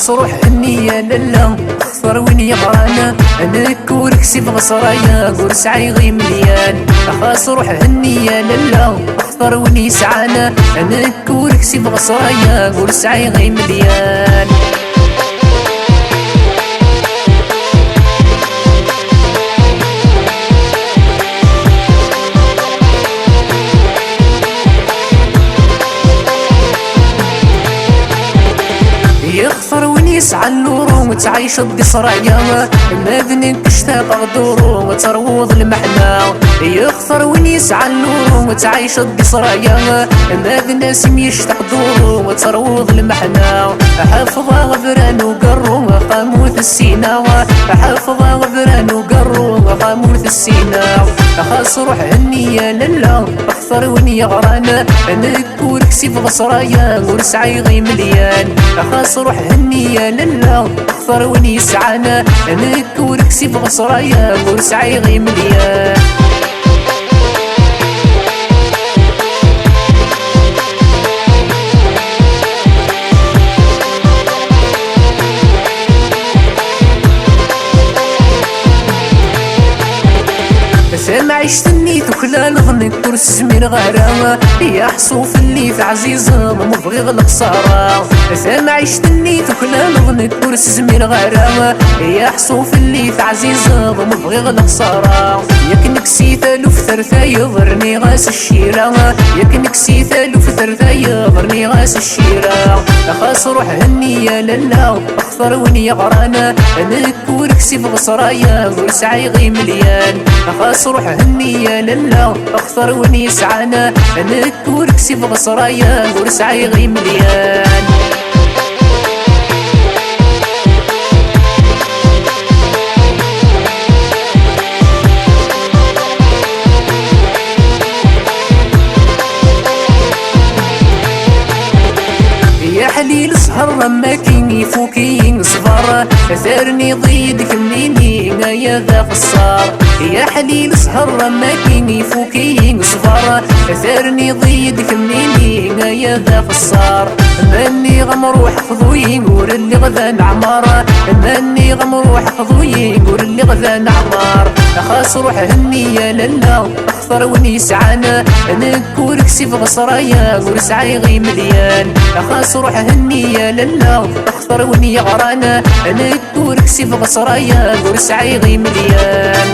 خاص روح النية للا اختار وين يغرانا انك وركسي في غصرايا قرص عيغي مليان خاص روح النية للا اختار وين يسعانا انك وركسي في غصرايا قرص عيغي مليان يخفر وين يسعى النور وتعيش الدصرايا ما بنك تشتاق غدور وتروض المحنى يخفر وين يسعى النور وتعيش الدصرايا ما بناسم يشتاق دور وتروض المحنى حافظة غبران وقرو قاموث السينا حافظة غبران وقرو قاموث السينا خاص روح النية للا اختار وين يغرانا انك وركسي في غصرايا ورس عيغي مليان خاص روح النية للا اختار وين يسعانا انك وركسي في غصرايا ورس عيغي مليان ما عشتني تخلال غنك كرس زمير غرامة يا حصوف اللي في عزيزة مبغي غلق صارا ما عشتني تخلال غنك كرس زمير غرامة يا حصوف اللي في عزيزة مبغي غلق صارا ياك نكسي ثالو في ثرثا يضرني غاس الشيرة ياك نكسي ثالو في ثرثا يضرني غاس الشيرة خاص روح النية للا اختار وين يغرانا انك وركسي في غصرايا ورس عيغي مليان خاص روح النية للا اختار وين يسعانا انك وركسي في غصرايا ورس عيغي مليان يا حليل سهر ما كيني فوكين صبر ثارني ضيدك منيني ما يا ذا قصار يا حليل سهر ما كيني فوكين صبر ثارني ضيدك منيني ما يا ذا قصار ماني غمروح خذو ينقول اللي غدا نعمار ماني غمروح خذو ينقول اللي غدا نعمار خاص روح النية للا اختار وين يسعانا انك وركسي في غصرايا ورس عيغي مليان خاص روح النية للا اختار وين يغرانا انك وركسي في غصرايا ورس عيغي مليان